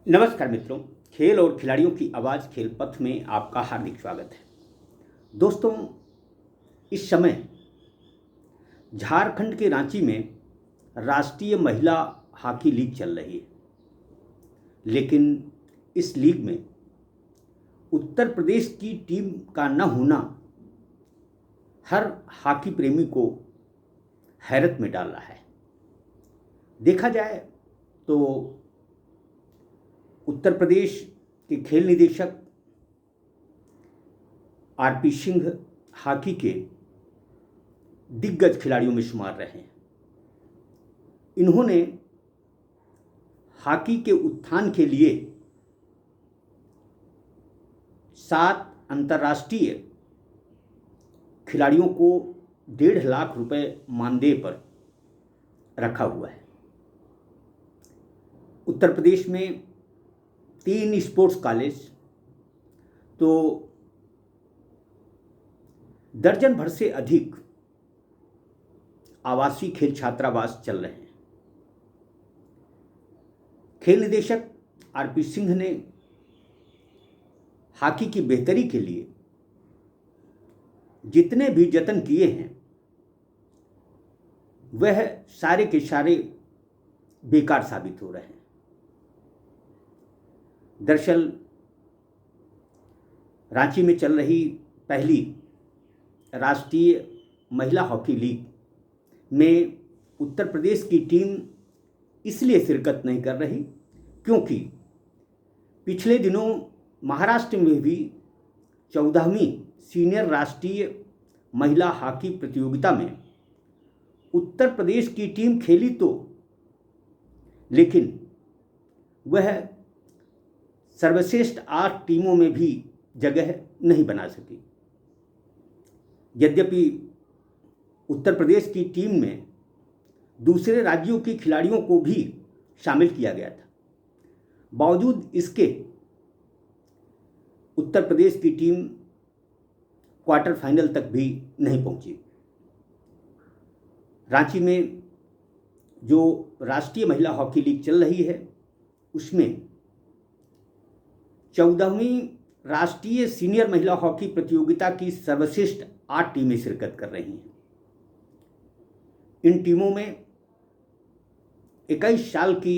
नमस्कार मित्रों, खेल और खिलाड़ियों की आवाज़ खेल पथ में आपका हार्दिक स्वागत है। दोस्तों, इस समय झारखंड के रांची में राष्ट्रीय महिला हॉकी लीग चल रही है, लेकिन इस लीग में उत्तर प्रदेश की टीम का न होना हर हॉकी प्रेमी को हैरत में डाल रहा है। देखा जाए तो उत्तर प्रदेश के खेल निदेशक आरपी सिंह हॉकी के दिग्गज खिलाड़ियों में शुमार रहे हैं। इन्होंने हॉकी के उत्थान के लिए 7 अंतर्राष्ट्रीय खिलाड़ियों को 1.5 लाख रुपए मानदेय पर रखा हुआ है। उत्तर प्रदेश में 3 स्पोर्ट्स कॉलेज, तो दर्जन भर से अधिक आवासीय खेल छात्रावास चल रहे हैं। खेल निदेशक आरपी सिंह ने हॉकी की बेहतरी के लिए जितने भी जतन किए हैं वह सारे के सारे बेकार साबित हो रहे हैं। दरअसल रांची में चल रही पहली राष्ट्रीय महिला हॉकी लीग में उत्तर प्रदेश की टीम इसलिए शिरकत नहीं कर रही क्योंकि पिछले दिनों महाराष्ट्र में भी 14वीं सीनियर राष्ट्रीय महिला हॉकी प्रतियोगिता में उत्तर प्रदेश की टीम खेली तो, लेकिन वह सर्वश्रेष्ठ 8 टीमों में भी जगह नहीं बना सकी। यद्यपि उत्तर प्रदेश की टीम में दूसरे राज्यों के खिलाड़ियों को भी शामिल किया गया था, बावजूद इसके उत्तर प्रदेश की टीम क्वार्टर फाइनल तक भी नहीं पहुंची। रांची में जो राष्ट्रीय महिला हॉकी लीग चल रही है उसमें 14वीं राष्ट्रीय सीनियर महिला हॉकी प्रतियोगिता की सर्वश्रेष्ठ 8 टीमें शिरकत कर रही हैं। इन टीमों में 21 साल की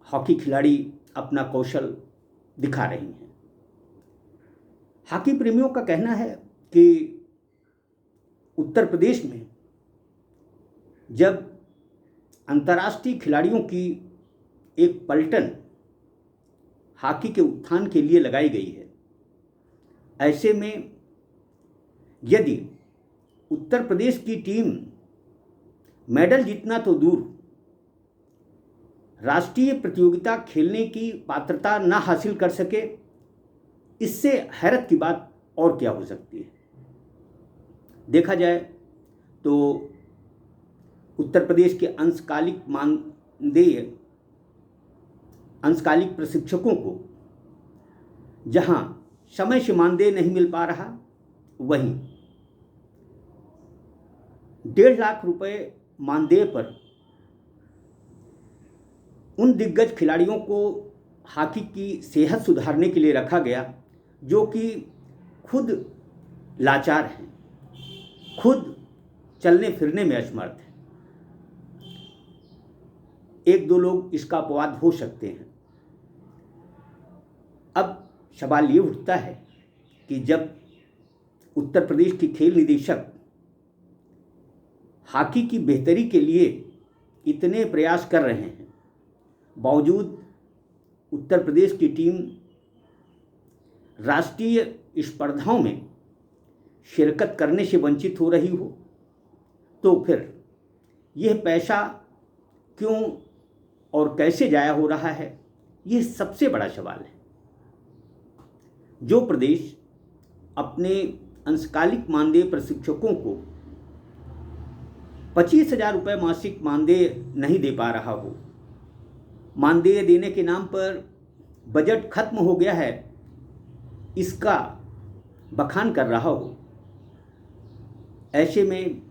हॉकी खिलाड़ी अपना कौशल दिखा रही हैं। हॉकी प्रेमियों का कहना है कि उत्तर प्रदेश में जब अंतर्राष्ट्रीय खिलाड़ियों की एक पलटन हॉकी के उत्थान के लिए लगाई गई है, ऐसे में यदि उत्तर प्रदेश की टीम मेडल जीतना तो दूर, राष्ट्रीय प्रतियोगिता खेलने की पात्रता ना हासिल कर सके, इससे हैरत की बात और क्या हो सकती है। देखा जाए तो उत्तर प्रदेश के अंशकालिक प्रशिक्षकों को जहां समय से मानदेय नहीं मिल पा रहा, वहीं 1.5 लाख रुपए मानदेय पर उन दिग्गज खिलाड़ियों को हॉकी की सेहत सुधारने के लिए रखा गया जो कि खुद लाचार हैं, खुद चलने फिरने में असमर्थ हैं। 1-2 लोग इसका अपवाद हो सकते हैं। अब सवाल ये उठता है कि जब उत्तर प्रदेश की खेल निदेशक हॉकी की बेहतरी के लिए इतने प्रयास कर रहे हैं, बावजूद उत्तर प्रदेश की टीम राष्ट्रीय स्पर्धाओं में शिरकत करने से वंचित हो रही हो, तो फिर यह पैसा क्यों और कैसे जाया हो रहा है, यह सबसे बड़ा सवाल है। जो प्रदेश अपने अंशकालिक मानदेय प्रशिक्षकों को 25,000 रुपये मासिक मानदेय नहीं दे पा रहा हो, मानदेय देने के नाम पर बजट खत्म हो गया है, इसका बखान कर रहा हो, ऐसे में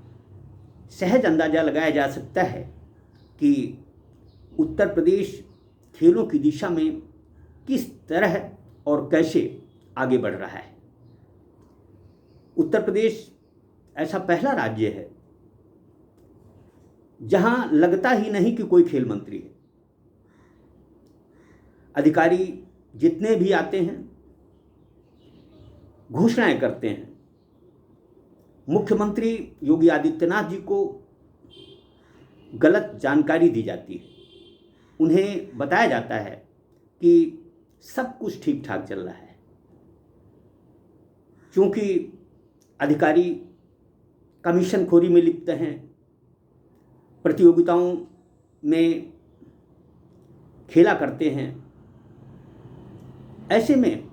सहज अंदाजा लगाया जा सकता है कि उत्तर प्रदेश खेलों की दिशा में किस तरह और कैसे आगे बढ़ रहा है। उत्तर प्रदेश ऐसा पहला राज्य है जहां लगता ही नहीं कि कोई खेल मंत्री है। अधिकारी जितने भी आते हैं घोषणाएं करते हैं। मुख्यमंत्री योगी आदित्यनाथ जी को गलत जानकारी दी जाती है। उन्हें बताया जाता है कि सब कुछ ठीक ठाक चल रहा है। क्योंकि अधिकारी कमीशनखोरी में लिप्त हैं, प्रतियोगिताओं में खेला करते हैं, ऐसे में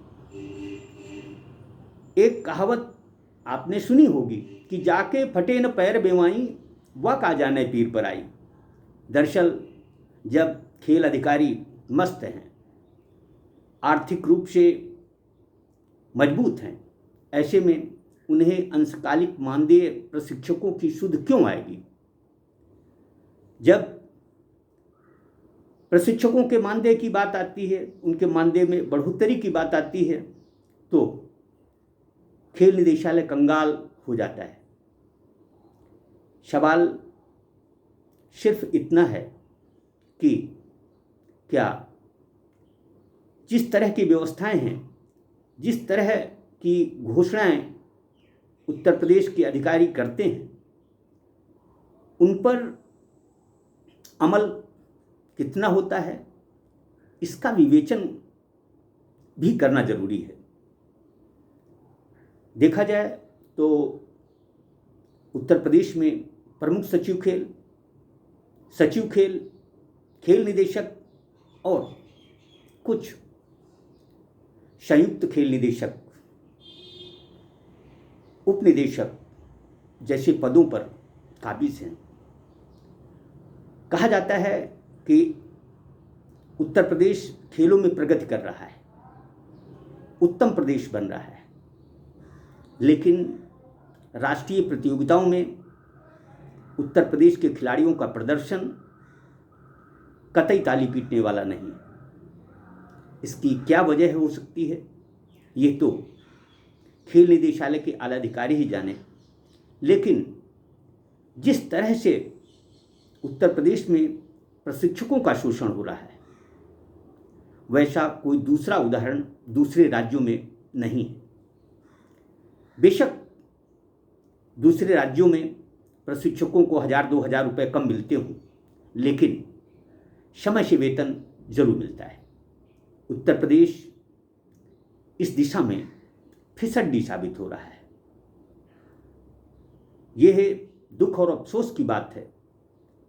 एक कहावत आपने सुनी होगी कि जाके फटे न पैर बेवाई व का जाने पीर पर आई। दरअसल जब खेल अधिकारी मस्त हैं, आर्थिक रूप से मजबूत हैं, ऐसे में उन्हें अंशकालिक मानदेय प्रशिक्षकों की सुध क्यों आएगी। जब प्रशिक्षकों के मानदेय की बात आती है, उनके मानदेय में बढ़ोतरी की बात आती है, तो खेल निदेशालय कंगाल हो जाता है। सवाल सिर्फ इतना है कि क्या जिस तरह की व्यवस्थाएं हैं, जिस तरह की घोषणाएं उत्तर प्रदेश के अधिकारी करते हैं, उन पर अमल कितना होता है, इसका विवेचन भी करना जरूरी है। देखा जाए तो उत्तर प्रदेश में प्रमुख सचिव खेल, खेल निदेशक और कुछ संयुक्त खेल निदेशक, उप निदेशक जैसे पदों पर काबिज हैं। कहा जाता है कि उत्तर प्रदेश खेलों में प्रगति कर रहा है, उत्तम प्रदेश बन रहा है, लेकिन राष्ट्रीय प्रतियोगिताओं में उत्तर प्रदेश के खिलाड़ियों का प्रदर्शन कतई ताली पीटने वाला नहीं। इसकी क्या वजह हो सकती है, ये तो खेल निदेशालय के आला अधिकारी ही जाने। लेकिन जिस तरह से उत्तर प्रदेश में प्रशिक्षकों का शोषण हो रहा है, वैसा कोई दूसरा उदाहरण दूसरे राज्यों में नहीं है। बेशक दूसरे राज्यों में प्रशिक्षकों को 1000-2000 रुपये कम मिलते हों, लेकिन समय से वेतन जरूर मिलता है। उत्तर प्रदेश इस दिशा में फिसड्डी साबित हो रहा है। यह दुख और अफसोस की बात है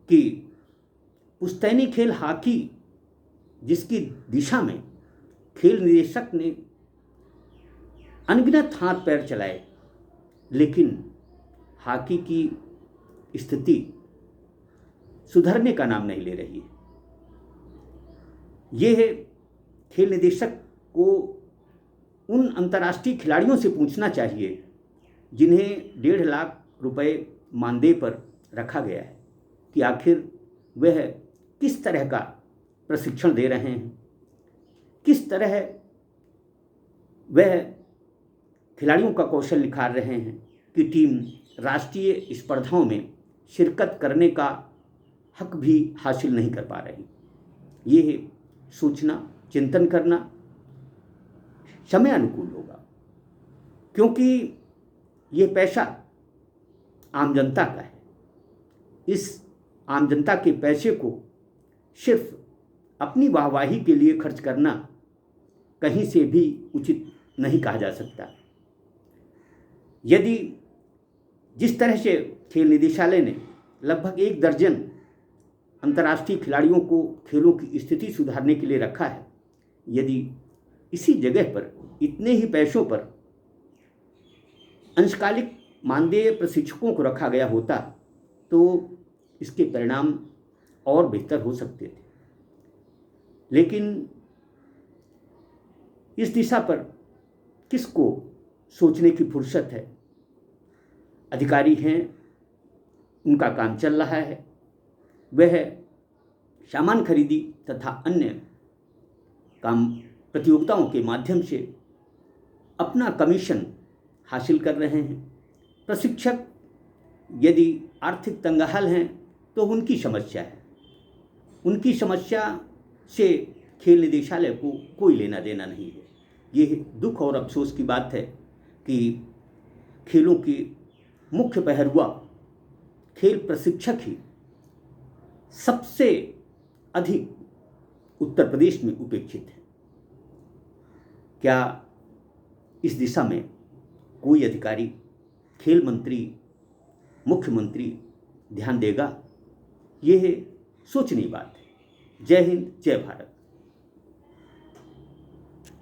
कि पुश्तैनी खेल हॉकी, जिसकी दिशा में खेल निदेशक ने अनगिनत हाथ पैर चलाए, लेकिन हॉकी की स्थिति सुधरने का नाम नहीं ले रही है। यह खेल निदेशक को उन अंतर्राष्ट्रीय खिलाड़ियों से पूछना चाहिए जिन्हें 1.5 लाख रुपए मानदेय पर रखा गया है कि आखिर वह किस तरह का प्रशिक्षण दे रहे हैं, किस तरह वह खिलाड़ियों का कौशल निखार रहे हैं कि टीम राष्ट्रीय स्पर्धाओं में शिरकत करने का हक भी हासिल नहीं कर पा रही। ये सोचना, चिंतन करना समय अनुकूल होगा, क्योंकि ये पैसा आम जनता का है। इस आम जनता के पैसे को सिर्फ अपनी वाहवाही के लिए खर्च करना कहीं से भी उचित नहीं कहा जा सकता। यदि जिस तरह से खेल निदेशालय ने लगभग 1 दर्जन अंतर्राष्ट्रीय खिलाड़ियों को खेलों की स्थिति सुधारने के लिए रखा है, यदि इसी जगह पर इतने ही पैसों पर अंशकालिक मानदेय प्रशिक्षकों को रखा गया होता तो इसके परिणाम और बेहतर हो सकते थे। लेकिन इस दिशा पर किसको सोचने की फुर्सत है। अधिकारी हैं, उनका काम चल रहा है, वह सामान खरीदी तथा अन्य काम प्रतियोगिताओं के माध्यम से अपना कमीशन हासिल कर रहे हैं। प्रशिक्षक यदि आर्थिक तंगहाल हैं तो उनकी समस्या है, उनकी समस्या से खेल निदेशालय को कोई लेना देना नहीं है। ये दुख और अफसोस की बात है कि खेलों की मुख्य पहरुआ खेल प्रशिक्षक ही सबसे अधिक उत्तर प्रदेश में उपेक्षित है। क्या इस दिशा में कोई अधिकारी, खेल मंत्री, मुख्यमंत्री ध्यान देगा? यह सोचनीय बात है। जय हिंद, जय भारत।